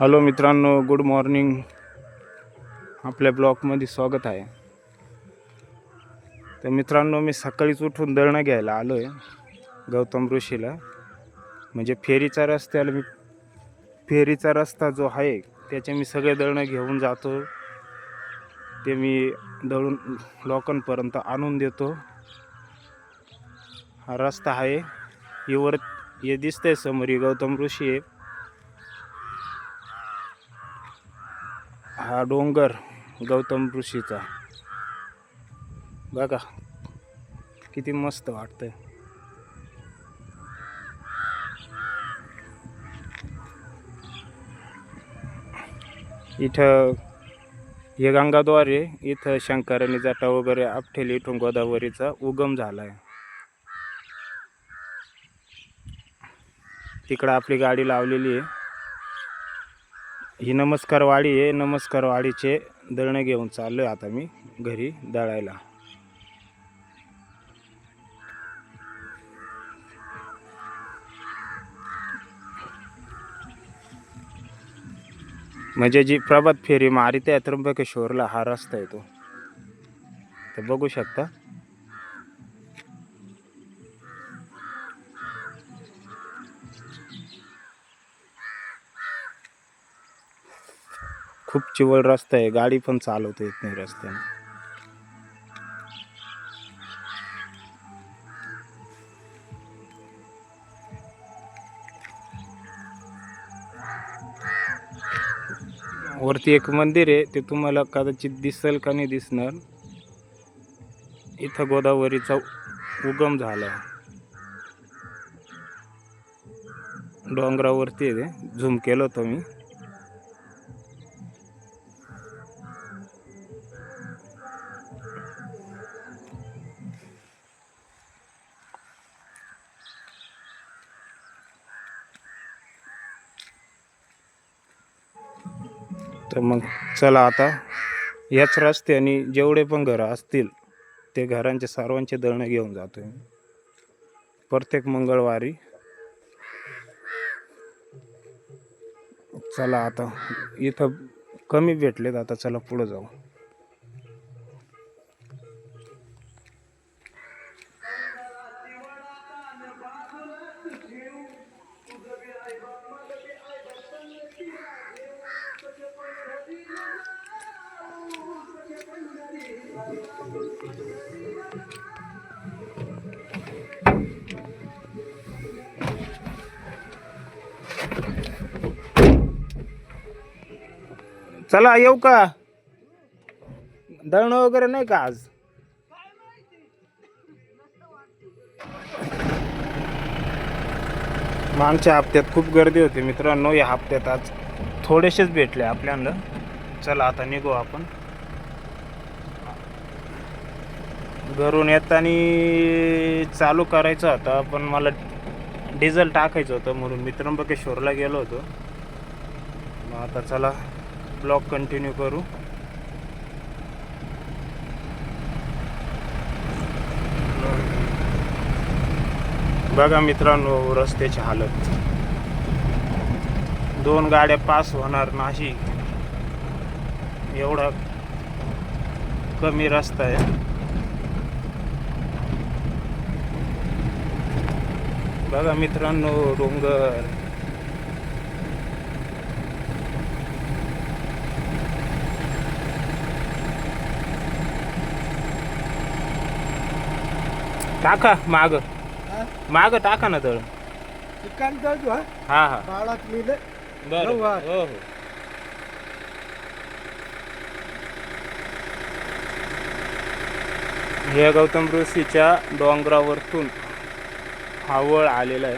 Hello मित्रांनो, good morning. आपल्या ब्लॉगमध्ये स्वागत आहे. तर मित्रांनो, मी सकाळीच उठून दळणं घ्यायला आलो आहे गौतम ऋषीला. म्हणजे फेरीचा रस्ता जो आहे त्याचे मी सगळे दळणं घेऊन जातो. ते मी दळून लोकांपर्यंत आणून देतो. हा रस्ता आहे, हे दिसतंय समोर गौतम ऋषी आहे. हा डोंगर गौतम ऋषीचा बघा किती मस्त वाटतंय. इथं हे गंगाद्वार आहे. इथं शंकराने जटा वगैरे आपठेली. इथून गोदावरीचा उगम झाला आहे. तिकडं आपली गाडी लावलेली आहे. ही नमस्कार वाडी आहे. नमस्कार वाडीचे दळणं घेऊन चाललोय आता मी घरी दळायला. म्हणजे जी प्रभात फेरी मारित आहे त्र्यंबकेश्वरला, हा रस्ता आहे तो. तर बघू शकता. खूप चिवळ रस्ता आहे, गाडी पण चालवता येत नाही रस्त्याने. वरती एक मंदिर आहे, ते तुम्हाला कदाचित दिसेल का नाही दिसणार. इथं गोदावरीचा उगम झाला. डोंगरावरती आहे ते, झूम केलं होतं मी. तर मग चला आता याच रस्त्याने जेवढे पण घरं असतील ते घरांचे सर्वांचे दळणं घेऊन जातोय प्रत्येक मंगळवारी. चला आता इथं कमी भेटलेत, आता चला पुढे जाऊ. चला येऊ का? दळणं वगैरे नाही का आज? मागच्या हप्त्यात खूप गर्दी होती मित्रांनो. या हप्त्यात आज थोडेसेच भेटले आपल्याला. चला आता निघू आपण. घरून येताना चालू करायचं होतं, पण मला डिझेल टाकायचं होतं म्हणून मी त्र्यंबकेश्वरला गेलो होतो. मग आता चला ब्लॉग कंटिन्यू करू. बघा मित्रांनो रस्त्याची हालत. 2 गाड्या पास होणार नाही एवढा कमी रस्ता आहे. बघा मित्रांनो डोंगर. टाका माग टाका ना दळ. हा हा बरं हो हो. हे गौतम ऋषीच्या डोंगरावरतून हावळ आलेला आहे.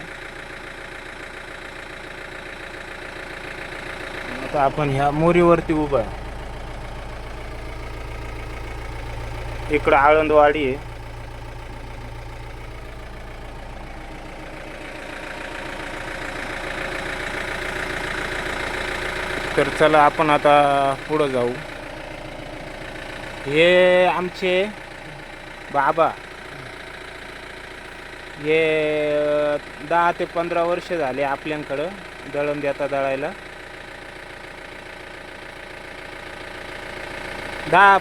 आता आपण ह्या मोरीवरती उभा आहे. इकडं आळंदवाडी आहे. तर चला आपण आता पुढं जाऊ. हे आमचे बाबा, हे 10 ते 15 वर्ष झाले आपल्याकडं दळण देता दळायला.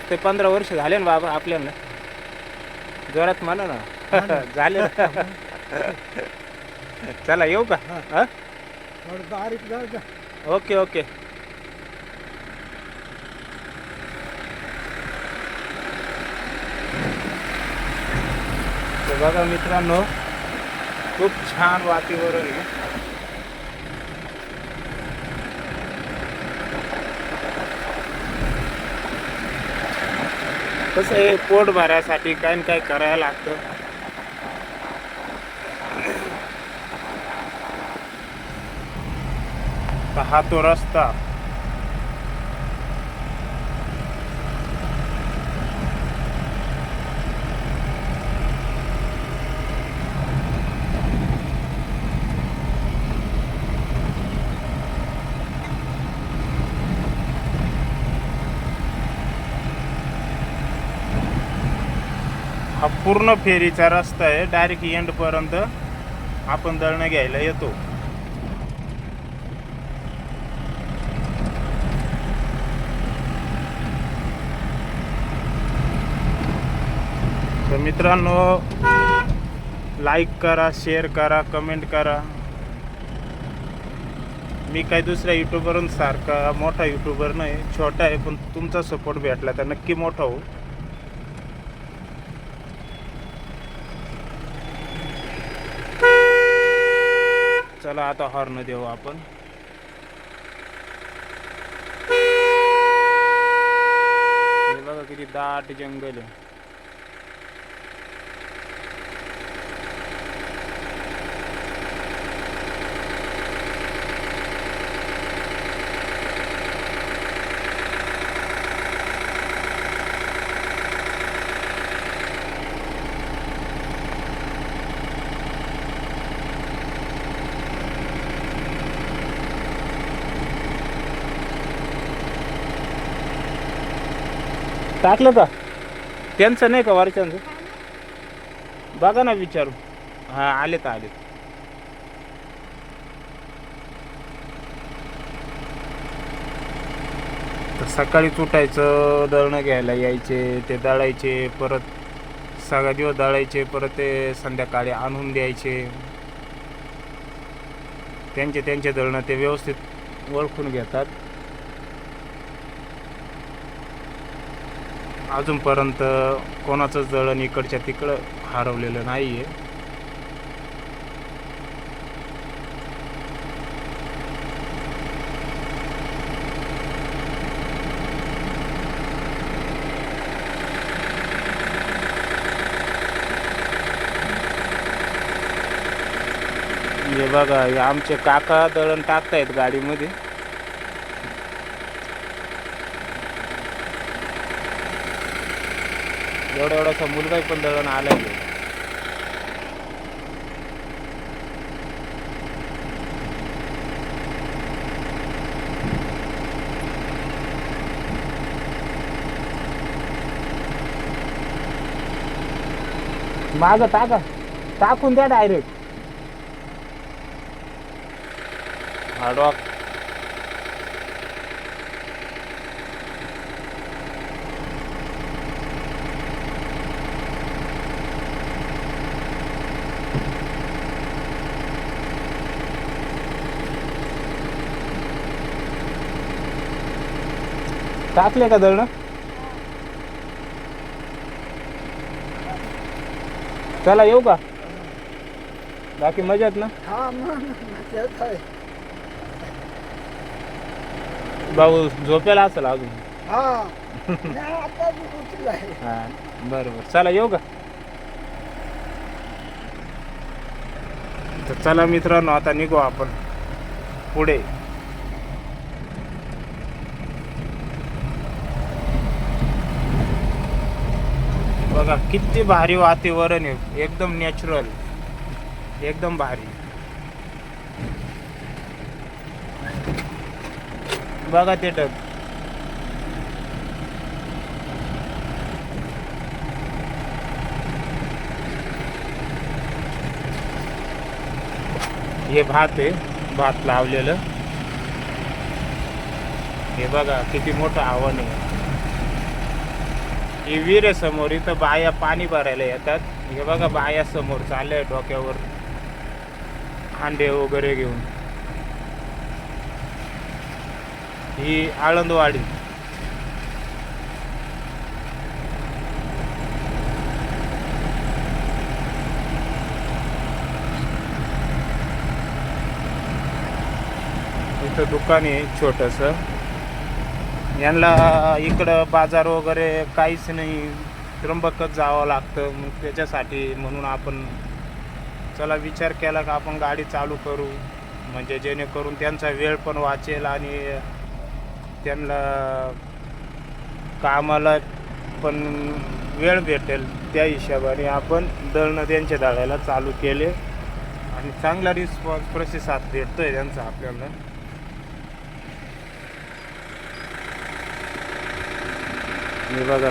ते 15 वर्ष झाले ना बाबा आपल्याला. जोरात म्हणा ना. झाले ना. चला येऊ का? हा बारीक जाऊ द्या. Okay okay. तर बघा मित्रांनो, खूप छान वातावरण आहे. कसं आहे, पोट भरायसाठी काय न काय करायला लागतं. तर हा तो रस्ता. हा पूर्ण फेरीचा रस्ता आहे. डायरेक्ट एंडपर्यंत आपण दळणं घ्यायला येतो. तर मित्रांनो, लाईक करा, शेअर करा, कमेंट करा. मी काही दुसऱ्या यूट्यूबरसारखा मोठा यूट्यूबर नाही, छोटा आहे, पण तुमचा सपोर्ट भेटला तर नक्की मोठा हो. चला आता हॉर्न देऊ आपण. हे बघा किती दाट जंगल आहे. टाकलं का? त्यांचं नाही का वरच्यांचं? बघा ना विचारू. हा आले तर आले. तर सकाळीच उठायचं, दळणं घ्यायला यायचे, ते दळायचे, परत सगळा दिवस दळायचे, परत ते संध्याकाळी आणून द्यायचे. त्यांचे दळणं ते व्यवस्थित ओळखून घेतात. अजूनपर्यंत कोणाचंच दळण इकडच्या तिकडं हरवलेलं नाही आहे. हे बघा, हे आमचे काका दळण टाकतायत गाडीमध्ये. एवढासा मुलगा पण दळण आलाय. मागं टाका, टाकून द्या डायरेक्ट. हार्डवॉक. टाकले का दळणं? चला येऊ का? बाकी मजात ना? हा मग आहे. भाऊ झोपेला असेल अजून. हा आता उठला आहे. हा बरं बरं, चला येऊ का? तर चला मित्रांनो, आता निघू आपण पुढे. बघा किती भारी वातावरण आहे, एकदम नॅचरल, एकदम भारी. बघा ते टक. हे भात आहे, भात लावलेलं. हे बघा किती मोठं आव्हान आहे. ही विहीर आहे समोर. इथं बाया पाणी भरायला येतात. हे बघा बाया समोर चालल्या डोक्यावर हांडे वगैरे घेऊन. ही आळंदवाडी. इथं दुकान आहे छोटंसं. यांना इकडं बाजार वगैरे काहीच नाही, त्र्यंबकच जावं लागतं. मग त्याच्यासाठी म्हणून आपण चला विचार केला का आपण गाडी चालू करू, म्हणजे जेणेकरून त्यांचा वेळ पण वाचेल आणि त्यांना कामाला पण वेळ भेटेल. त्या हिशोबाने आपण दळणं त्यांच्या दळायला चालू केले आणि चांगला रिस्पॉन्स प्रतिसाद भेटतोय त्यांचा आपल्याला. हे बघा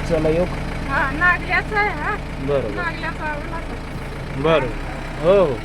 चला येऊ. हा नागल्याचा आहे. हा बरं नागल्याचा बरं. हो हो.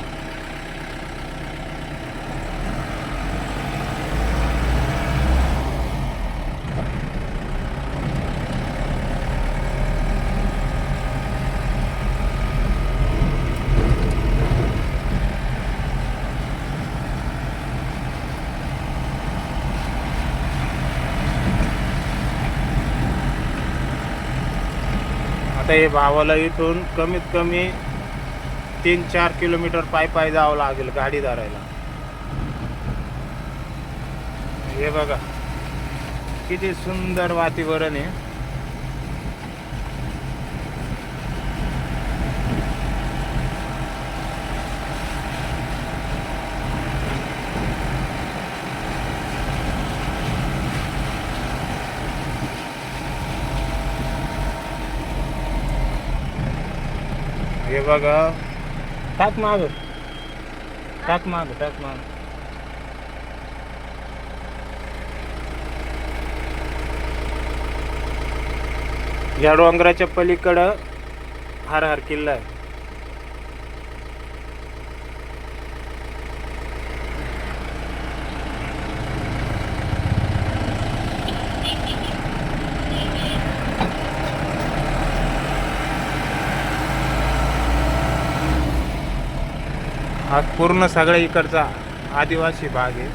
आता हे भावाला इथून कमीत कमी 3-4 किलोमीटर पायी जावं लागेल गाडी धरायला. हे बघा किती सुंदर वातावरण आहे. हे बघा टाक माग टाक माग टाक माग. या डोंगराच्या पलीकडं हर हर किल्ला आहे. हा पूर्ण सगळ्या इकडचा आदिवासी भाग आहे.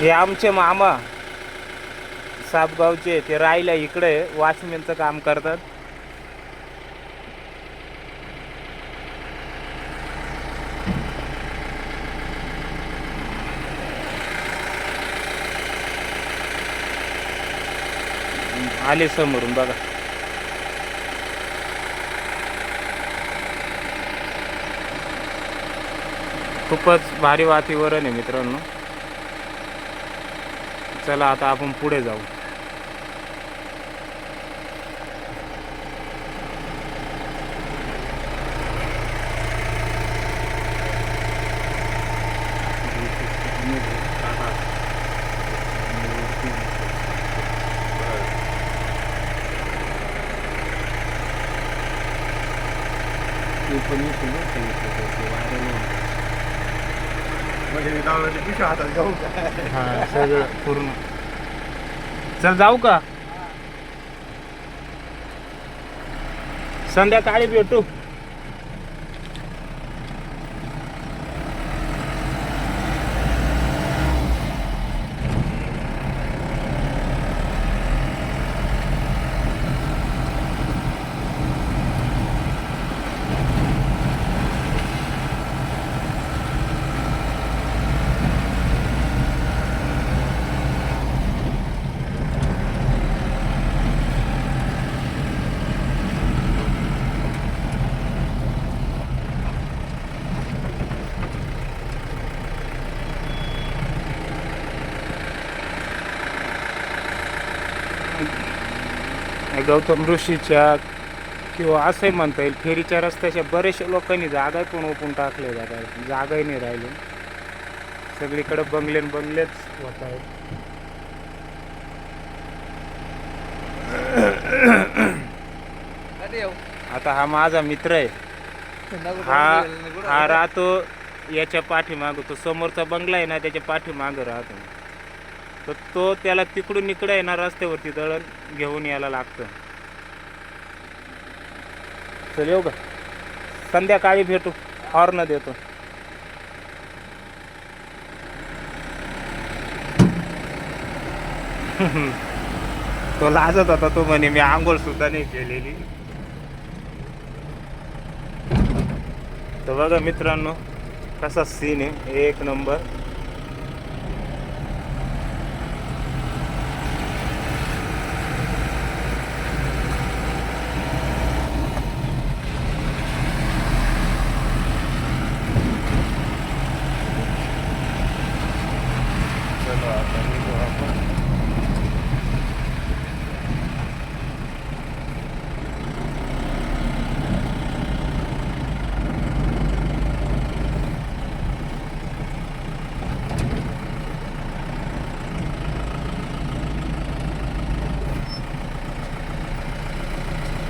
हे आमचे मामा सापगावचे, ते राहिला इकडे वॉचमॅनचं काम करतात. आले समोरून बघा. खूपच भारी वातावरण आहे मित्रांनो. चला आता आपण पुढे जाऊ. हा सगळं पूर्ण. चल जाऊ का, संध्याकाळी भेटू. गौतम ऋषीच्या किंवा असंही म्हणता येईल फेरीच्या रस्त्याच्या बरेचशा लोकांनी जागा पण ओपून टाकले जागाही नाही राहिली. सगळीकडे बंगलेच होत आहेत. आता हा माझा मित्र आहे. हा राहतो याच्या पाठीमागं. तो समोरचा बंगला आहे ना त्याच्या पाठीमागं राहतो. तर तो त्याला तिकडून इकडे आहे ना रस्त्यावरती दळण घेऊन यायला लागतं. चल येऊ का? संध्याकाळी भेटू. हॉर्न देतो. तो लाजत होता. तो म्हणे मी आंघोळ सुद्धा नाही केलेली. तर बघा मित्रांनो कसा सीन आहे. एक नंबर. चलो आता निघू आपण.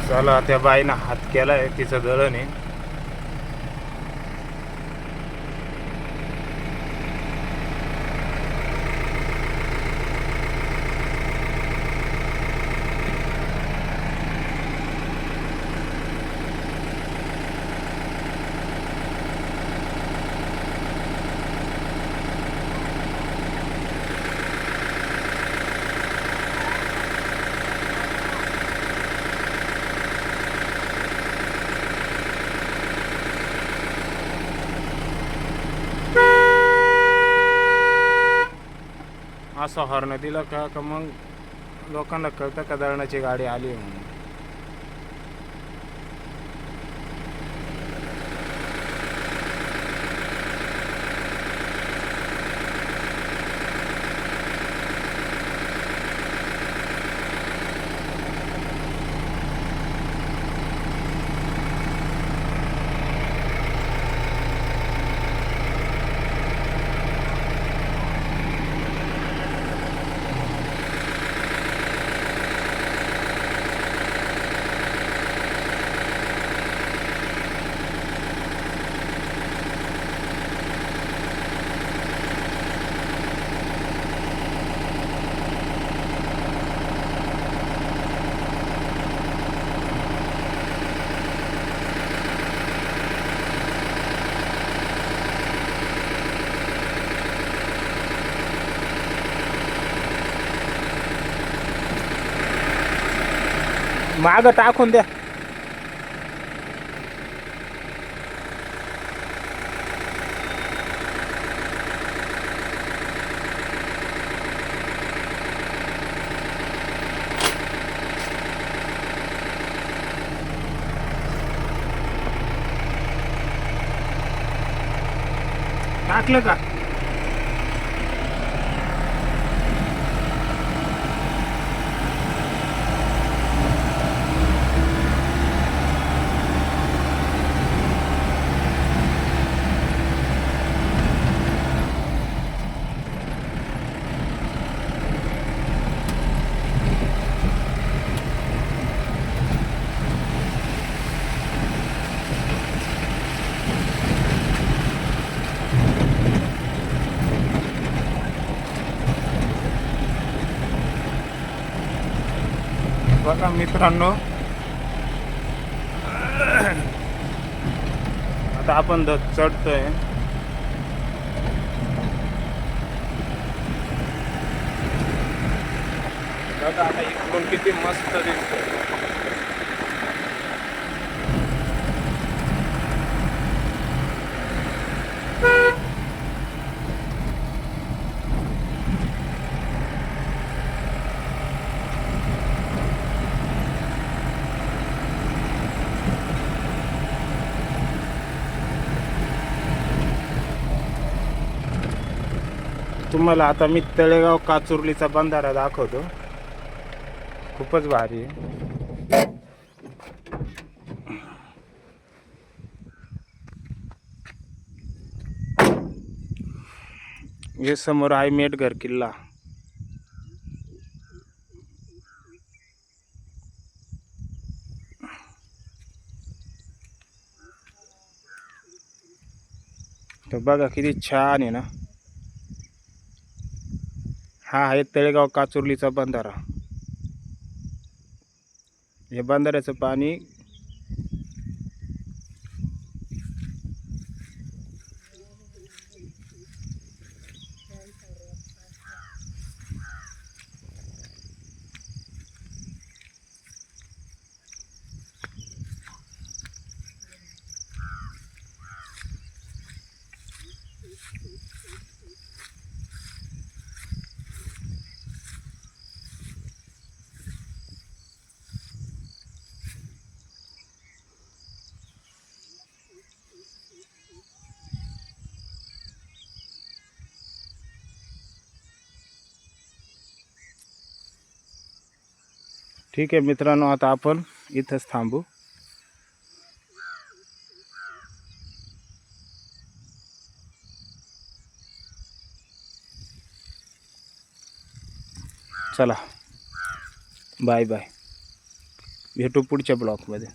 चला त्या बाईनं हात केलाय. तिचं दळण आहे. असं हॉर्न दिलं का मग लोकांना कळतं का दळणाची गाडी आली आहे म्हणून. मागं टाकून द्या. टाकलं का? बघा मित्रांनो आता आपण चढतोय. बघा आता इकडून किती मस्त दिसतंय. तुम्हाला आता मी तळेगाव काचुर्लीचा बंधारा दाखवतो. खूपच भारी आहे. हे समोर आहे मेटघर किल्ला. तर बघा किती छान आहे ना. हा आहे तळेगाव काचुर्लीचा बंधारा. हे बंधाऱ्याचं पाणी ठीक आहे मित्रांनो, आता आपण इथंच थांबू. चला बाय बाय, भेटू पुढच्या ब्लॉगमध्ये.